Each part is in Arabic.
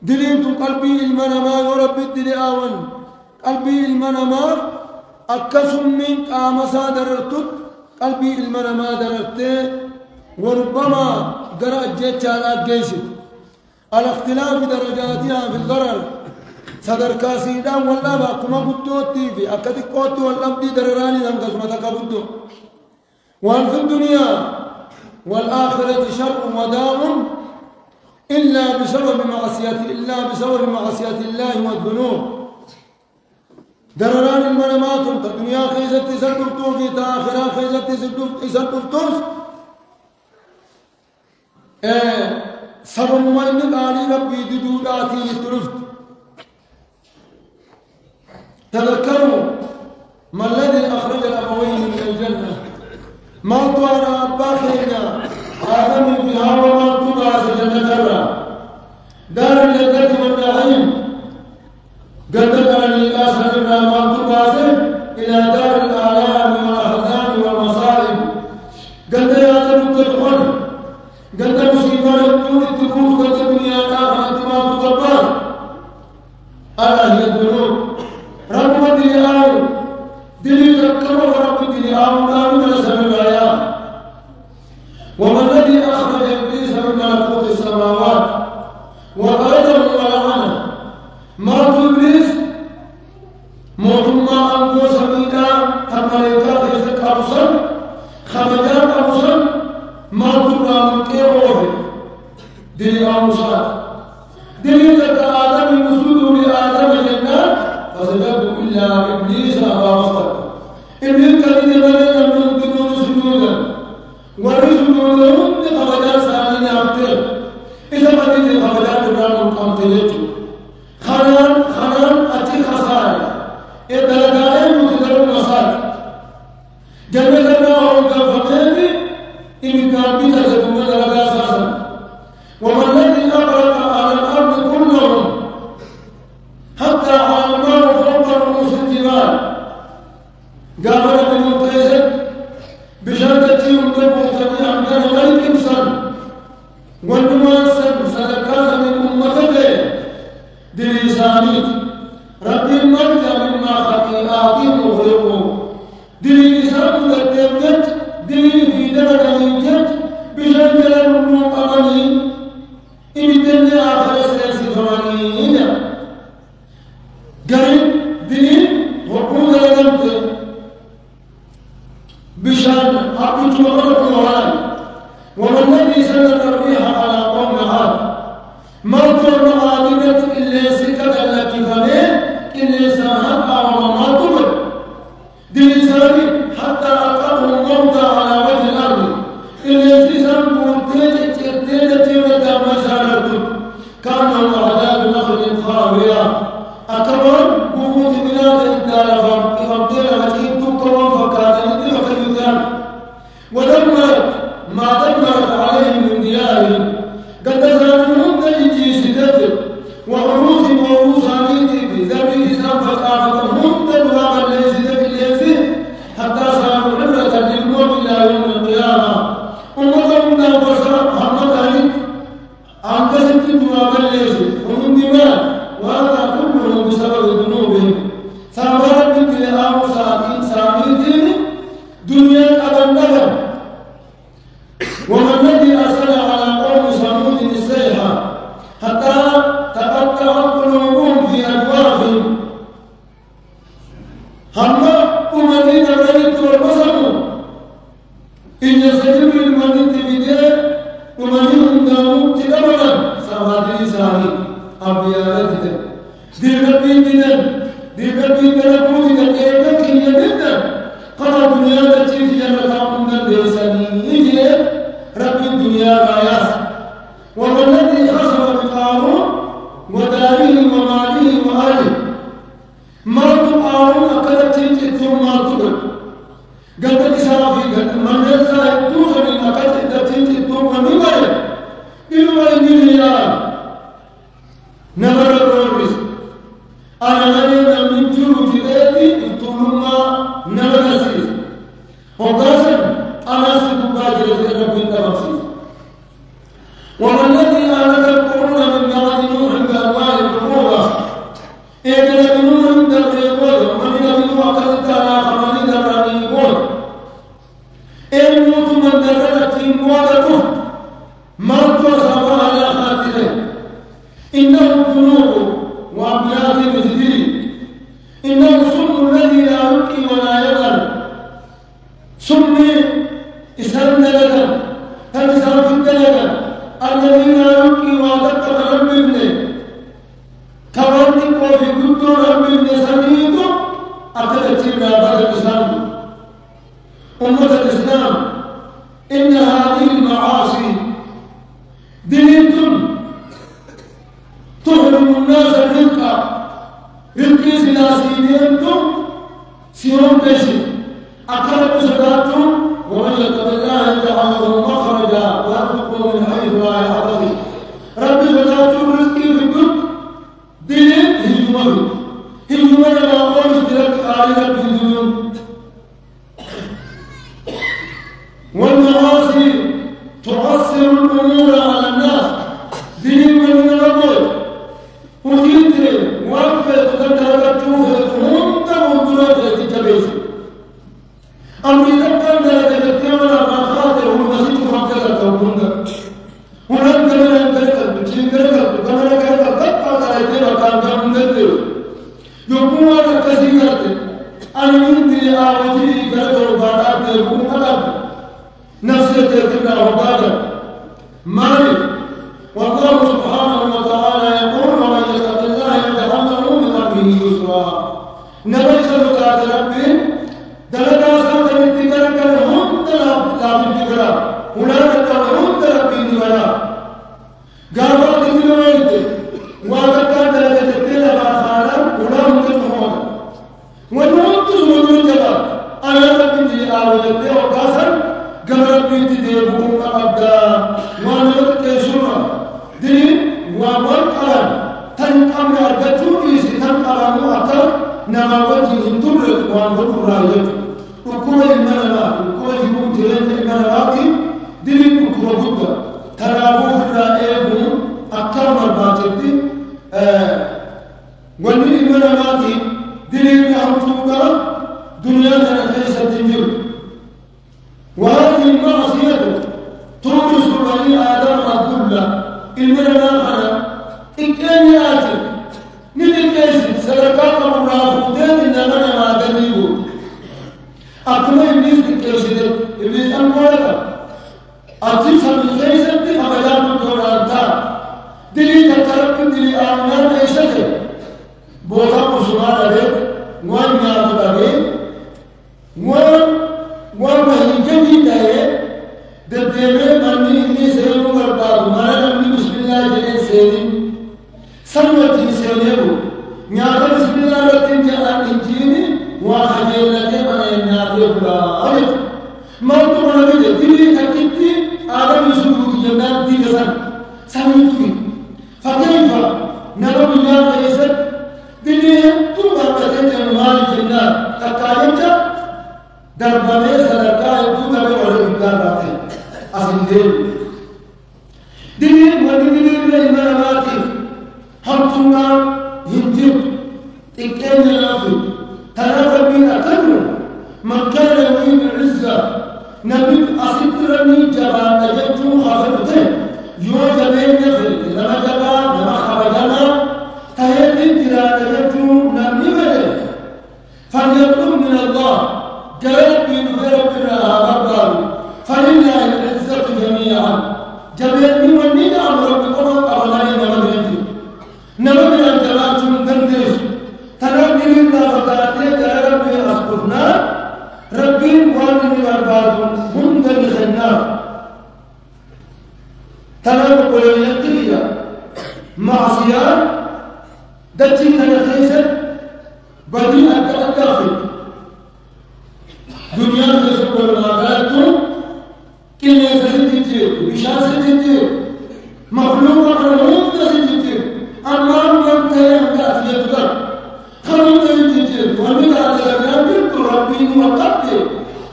دليل قلبي المنما ورب الدلي آون قلبي المنما أكسم من قامسا دررتت قلبي المنما دررته وربما قرأ جيتشالا جيشت الاختلاف درجاتها في الضرر صدر كاسيدا والله باكما قدوتي في أكدك قوت والأبدي درراني لنقص متكبدو وأن في الدنيا والآخرة شر وداء إلا بسبب معصية الله والذنوب درران المنامات الدنيا خيزت سدفتو في تآخرة خيزت سدفتوس سبب ما إنك آلي ربي دوداتي يترفت تذكروا ما الذي أخرج الأبوين من الجنة ما طار أباخينا آدم فيها وما تبعث جنة الرا دار الجنة والنعيم قدر أن يقاسم ما تبعث إلى دار الآلام والأحزان والمصائب قدر آدم تدخل قدر مصيبة الدنيا تكون قدر دنيا الآخرة ما تدبر ألا هي الذنوب رب دلي آو دلي تكبر رب دلي آو قالوا من السماء وما الذي أخرج إبليس من ملكوت السماوات وأخرجه ملعنا موت إبليس موت ما أنقو سميدا تملكا خيزك أبصر خمجان أبصر موت رامك أوه دلي أبصر دلي تك آدم يسجد لآدم جنات فسجدوا إلا إبليس أبا واستكبر إبليس كان يبني من دون سجودا ورسولهم لخبجان سالين أبتر إذا بديت الخبجان تبرام أمتلت خنان أتي خسارة إذا لقائم متدر المصاد جمع الله كفتين إن كان بيتا من لقاء أساسا وما الذي أغرق على الأرض كلهم حتى على الماء فوق رؤوس الجبال قامنا بالمنتهزة بشرطتي ومدبوطتي عمدان غير إمسان والنماسا صدقات من أمته دليسانيت ربي مرجع مما خطيئاتهم وغيره دليسان مدبوطت دلي في درجة يوجد بشرط لهم أمني إمتني آخر سلسي ثمانين قريب دليل وقود لنمت بشان أبيت وغرق وهاي وما الذي سلط الريح على قوم عاد موت المعادنة إلا سكت التي فمين إلا ساحتها وما تبر دلساني حتى أقرهم موت على وجه الأرض إلا سيسان مرتجة متى ما شاركت كانوا أعداد نخل خاوية أكبر بوجود بلاد الدار فابدل وجهين تكون فكانت الدنيا ودمرت ما دمرت عليهم من ديارهم قد زارهم نجي سدد وعروس وعروس عميدي بذنب إسلام فكافتهم تدوام ليس بالليس حتى صاروا عبرة للموت إلى يوم القيامة أمتهم نابسا محمد علي عن كسب دوام ليس ومن دماء وهذا كله بسبب ذنوبهم ثمرت مثل آو ساميتهم دنيا أبنهم وما الذي أرسل على قوم ثمود الصيحة حتى تقطعت قلوبهم في أجوافهم هم أمتين الريت والبصر إن يستجب المدد بدير أمتهم داود تدبرا سوادي ساهي أبيارته ديربين دينن ديربين تربوز دقيقة كي يدنا قرى دنيا تجيب جنة عمدا بيساني يجي رب الدنيا غاياس وما الذي خسر بقارون وداره وماله وأهله ما تقارون أكلت ثم ما تقل قد إسرافي قد من يسا يدوخ من أكلت ثم نمر إلوى المليار نمر الرئيس أنا مريم من جروج إيدي إفتولما نمر أسيس وقاسم أنا سبقات رب التمسيس وما الذي أهلك القرون من بعد نوح بأموال إنه الذنوب وأبيات مثلي إنه الصم الذي لا يبكي ولا يذل صمي إسهل لك تنسى في الدلك الذي لا يبكي وتتقى رب ابنه كوانتك وفي قد رب ابن سميته أتتكتب بعد الإسلام أمة الإسلام إن هذه المعاصي دليل تحرم الناس الرزق رزقي سلاسينيتم سيوم بيشي أقرب صداتهم ومن يتق الله يجعل له مخرجا ويرزقه من حيث لا يحتسب ربي صداتهم رزقي في الدنيا دليل هجمه لا أقول تلك آلهة في الذنوب والمعاصي تعسر الأمور على الناس دليل من الأمور وجدت وقفت تتركت هم تمضرات تتبيس أمريكا كان تتكلم عن خاطر ومسيط فكرة توقنك هناك من يمكنك بتشنكرك كما كان تقطع عليك وكان تمضر يقوم على كثيرة أن ينتهي آوتي كرة وبعدات يقوم على نفسه تكلم وبعدات مالك والله سبحانه وتعالى يقول ومن يتق الله يجعل له من امره يسرا نبي سلطات ربي دلتا سلطة اتكالك لهم لا بالفكرة هناك هم ربي نبلا قابلت الويت واتكا دلتا تتلا بأخانا ولا متفهون ونوم تسمون الجبال أنا ربي تجي آويتي وقاسا قبل ربي تجي بكم أبدا ونوم تسمون دين ومن تنقم أرجو إيش تنقم أكثر نما وجه تدرك وانظر رايك وكل المنامات وكل يوم تلين المنامات دين وكل بودا تنابوه الرائب أكثر مرات دي ولي المنامات دين أمتوكا دنيا تنفيسة تنجر وهذه المعصية تورث بني آدم الذل المنامات إكانيات نتكلم سرقات المنافقين إنما ما دنيو أكمل إبليس تكلم إبليس أمورك أجلس من كيسة أبدان الدورانتا دليل تترك دليل آمنان إيشته بوضع مسلمان عليك وان يعطب عليك وان مهيجن يتعيه دبيمه مني إني سيرو غرباغ مانا نمني بسم الله جنين سيرين سنوتي سيريبو نياتا بسم الله رتين جاء إنجيني وخجل لكي من يناتي بلا أريد موت منويد دلي تكتي آدم يسوك جنات دي كسان سنوتي فكيف نبو نياتا يسد دلي توبا تتين مال جنات تكاينجا درباني سلقا يدو تبي ولو إبداراتي أسندين دين ودين الإمامات هم تنام هنجب إكين الأفضل تنافر من أكبر من كان يريد العزة نبي أسطرني جبان أجدتو خفرته يوجبين يفرق لما جبان لما خبجنا تهيب تراد أجدتو نبي مدر فليطلب من الله جرب من ربنا ربنا فلله العزة جميعا جبرني ونينا أمر ربكم أبنائي نمدرتي نمدر الجلات من تندرس تنبي لنا فتاتي ربي أصبرنا ربي وانني وارباد هم دلخنا تنبي قليل معصيان دتي تنخيسة بدي أتأكد دنيا تسوق المعادات كل سجدتي بشار سجدتي مخلوق الرموز سجدتي أمام ينتهي كافيتك خلوا سجدتي ومن هذا الكلام ربي وقتي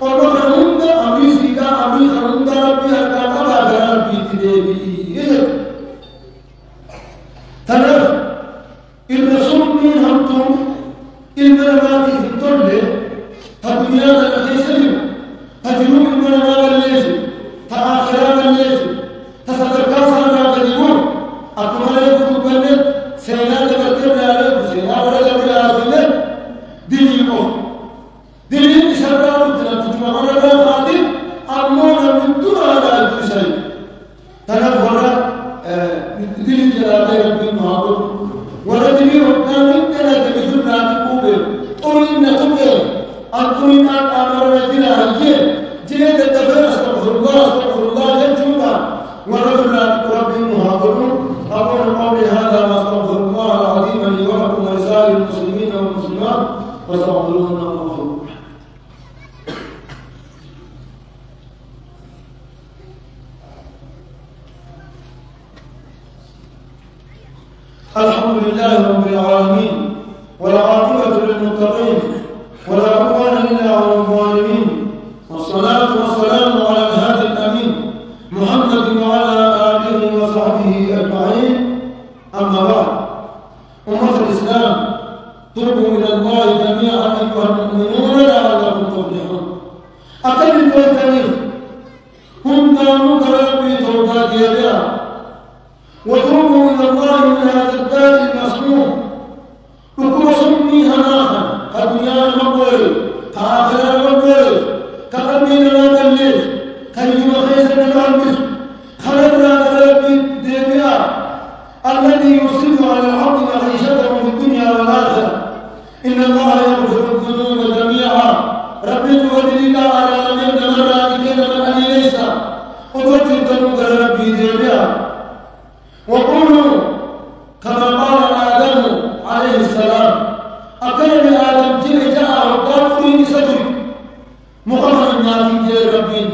وبخلون أمي سيدا أمي خلون ربي أكاد لا ربي تدبي تنف الرسول من همتم إنما في الطلة فالدنيا تنخيسهم فجنوب المنام الليس فآخران الليس تصدر كاسا ما قدمون أكمل يكتب بنت سينا تبتر لالك سينا ورجع بالآخرين دليل دليل إسرائيل تجمع مرة خاطر أمونا من دون على الجسد تنفر دليل جلالة رب المعبود ورجل ربنا كلا تبثل ناتكوب قولين نتوب أقولين أن أمر رجل هجين جيد الدفر أستغفر الله يجوبا ورجل رب المعبود أقول قولي هذا وأستغفر الله العظيم لي ولكم ولسائر المسلمين والمسلمات واستغفروه إنه غفور الحمد لله رب العالمين والعاقبة للمتقين ولا عدوان إلا على الظالمين والصلاة والسلام على الهادي الأمين محمد وعلى آله وصحبه أجمعين أما بعد أمة الإسلام توبوا إلى الله جميعا أيها المؤمنون لعلكم تفلحون أقل التاريخ هم كانوا كربي توبات يدها وتوبوا إلى الله من هذا الداء المسموم وكما سمي هناها كدنيا المقبول كآخر المقبول كقبيل المدلس كيجب خيسر المهندس خلقنا ربي ديبيا الذي يصيب على العبد معيشته في الدنيا والآخرة إن الله يغفر الذنوب جميعا ربي تودي على من مرة بكل من أن ليس وتودي الذنوب ربي ديبيا وقولوا كما قال آدم عليه السلام أكرم آدم جل جاء وقال قولي سترك مخفر النار جل ربي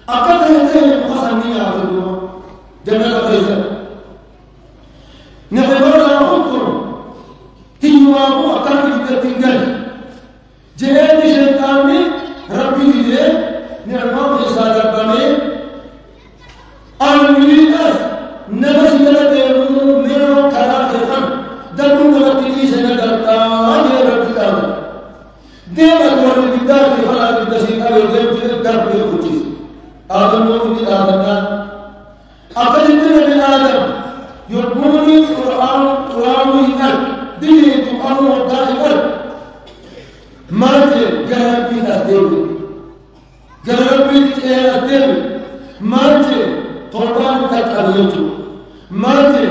أكثر يتين مخصر من يعبدون جنة خيزة نبغى أخذكم تيوابو أكثر يتنقل جهاد شيطان ربي ليه نعمة خيزة ربني المليئة نبس يلدهم منه كراخهم دلوا ملتقي سنقرطا يا رب الأمر ديما تولي بالدار في خلاق الدسيق اليوم درب الخجيز آدم نوم آدم أقل من آدم يقولي قرآن يقل دي تقام وقال يقل مرجع جرب بي أسدل مرجع قرآن تكاليته مرجع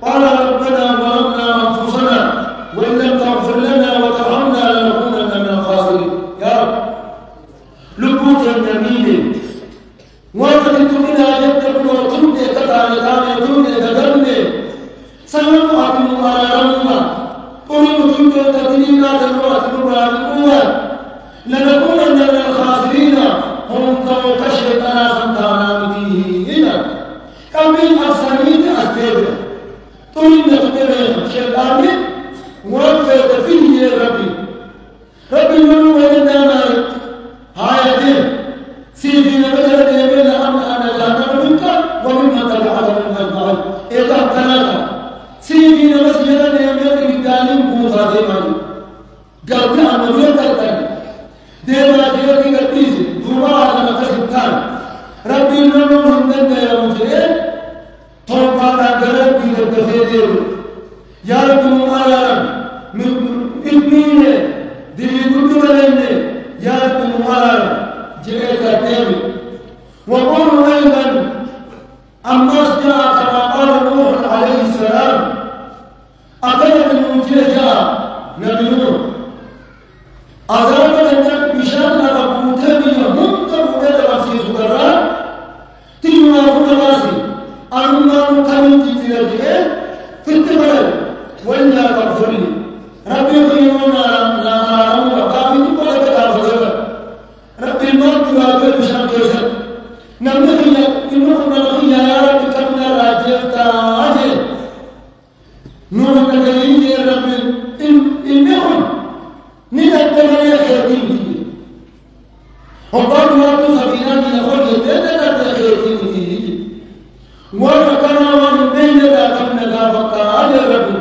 قال ربنا ظلمنا أنفسنا وإن لم تغفر لنا وترحمنا لنكونن من الخاسرين يا رب لبوك النبيل وقت إلى يدك وتمني تتعلقان تمني تدرني سنوات على رمما قريب تمني تدرينا تنوات نبرا لنكونن من الخاسرين هم كشفنا سنتانا فيه كمين أفسانين أستيبه تريد تبين شيطان وفيت فيه يا ربي منو وإننا هايتين سيدنا بجرد يبين أنا جانا منك ومما تبعد من المعين إذا ابتناك سيدنا مسجدا يبين بكالين بوضا ديماني قلت أنا بيتك ديما جيرتي قلتيزي دوما على مكسبتان ربي منو هندن يا مجرد توبانا قرب بي تدفيدير يا رب مؤلاء من إبنيني دي كل مليني يا رب مؤلاء جئت التابي وقولوا أيضا أما جاء كما قال نوح عليه السلام أقلت المنجل جاء نبي نوح أذابت النبي بشان ربوتني هم تبقى في سكران تجمع فرماسي أما كمن تجربه في التبرد وإلا تغفر لي ربي خيرنا لا أعلم وقابل ولا تغفر ربي الموت وأبي بشان كيسر نمنخي إنه نمنخي يا رب كمنا راجل تاجل نور الكريم يا ربي إنهم من التمنى خيرين هم قالوا سفينة من أخرج الدنيا خيرين وكنا من بين لا كنا فقال يا رب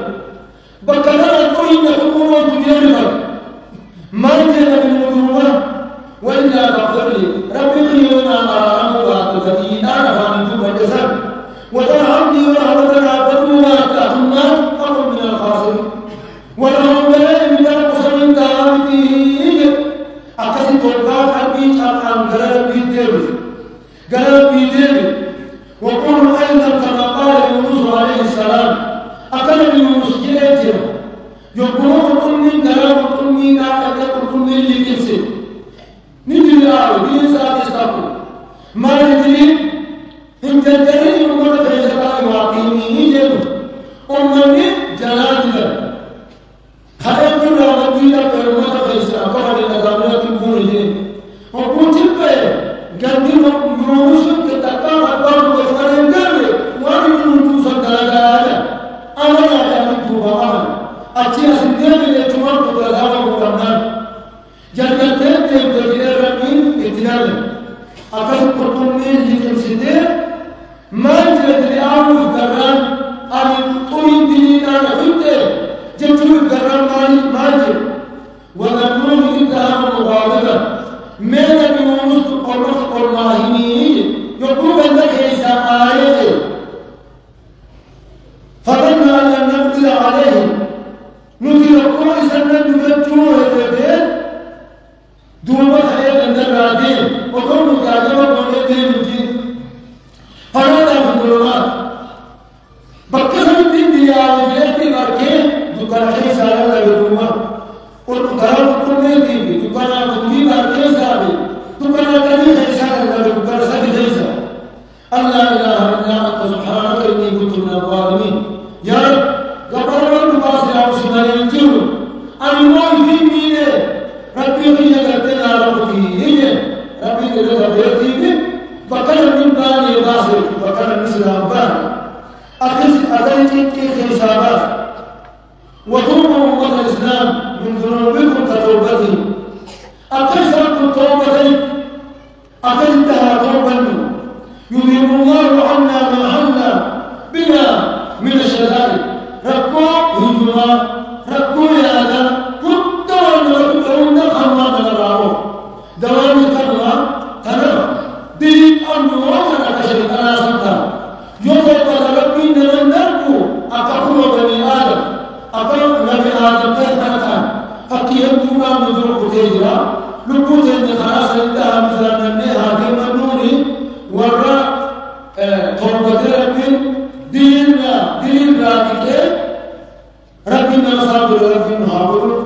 بكنا كل يكون تجربا ما جاء من الوجوه وإلا تغفر لي ربي خيرنا أموات كثيرا فانتم وجسد وترحمني ورحمتنا فتوما تأخذ يقولون أمي كلام أمي كاتب أمي اللي كنسي نجري آه دين ساعة استقبل ما ندري هم جدرين يوم ما تيجي واقعي يجوا أمني جلادنا خير من رابطينا كرمة تيجي أكبر الأزمنة تقولي وكنت جديد يومش كتكلم أكبر بخارين كله وأنا من يوسف دلالة أنا لا أجيب بابا أشياء سندي اللي تمر كتلها بقرنان جدتين تبدأ ربين إتنام أكثر كتومي اللي تمسدي ما جدري أعرف كران أن توين دينا نفيته جتوي كران ماجي ونقول إنها مغالبة من يونس الله يقول أن عيسى آية فلما لم نقدر عليه نقول كل سنة نفتوه البيت دوما خير عند الرادين وكل مكاتبة قولتين الدين فنادى في الظلمات بكسر الدين ديا وجلتي بكين دكان عيسى على الظلمات والقرآن كله دين دكان كل عيسى دكان كل عيسى على دكان سبي عيسى الله إله إلا أنت سبحانك إني كنت من الظالمين يا رب غفر الله يا مسلمين الجن الموت في مينه ربي في جلتنا ربي ربي جلتنا بيتي فكر من بان يباسل فكر من سلام أخذ أدريك حسابات وتوبوا أمة الإسلام من ذنوبكم كتوبتي أكثرتم توبتي أكثرتها توبا يذهب الله عنا ما حلنا بنا من الشدائد ربو هجما ربو يادا كنت ونرد خلنا نراه دواني كرنا تنرى دين أمنواتنا كشرك أنا سنتا يوضع ربي نرنبو أكبر بني آدم أكبر نبي آدم تهتان فكيهم دوما مدرق تجرى لبوت النخاص انتهى مثلا النهى كمنوني وراء توبة ربي دين رابطة ربنا صابر ربنا حاضر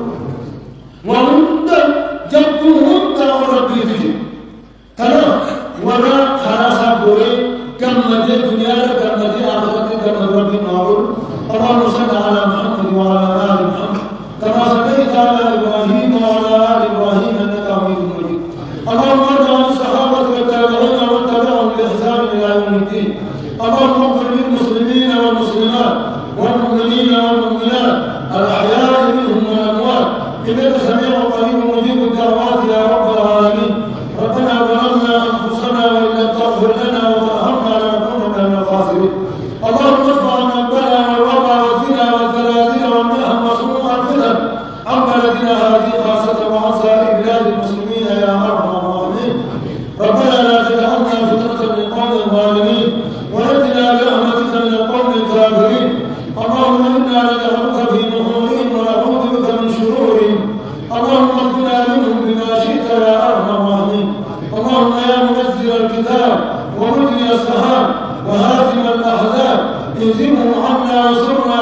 وهم جبتهم ترى ربي تجي ترى وراء خلاص بوري كم مدى دنيا كم مدى آخرت كم ربنا حاضر اللهم صل على محمد وعلى آل محمد كما صليت على إبراهيم وعلى آل إبراهيم إنك حميد مجيد اللهم ارض عن الصحابة والتابعين واتبعهم بإحسان إلى يوم الدين اللهم اغفر للمسلمين والمسلمات والمؤمنين والمؤمنات الأحياء منهم والأموات إنك سميع قريب مجيب الدعوات يا رب العالمين ربنا ظلمنا أنفسنا وإن لم تغفر لنا وترحمنا لنكونن من الخاسرين اللهم ارفع عنا البلاء والوباء والزنا والزلازل والمحن وسوء الفتن عن بلدنا هذه خاصة وعن سائر بلاد المسلمين يا أرحم الراحمين ربنا لا تجعلنا فتنة للقوم الظالمين ونجنا برحمتك من القوم الكافرين اللهم إنا نجعلك في نحورهم ونعوذ بك من شرورهم اللهم اغفنا منهم بما شئت يا أرحم الراحمين اللهم يا منزل الكتاب ومجري السحاب وهازم الأحزاب انزلهم عنا وانصرنا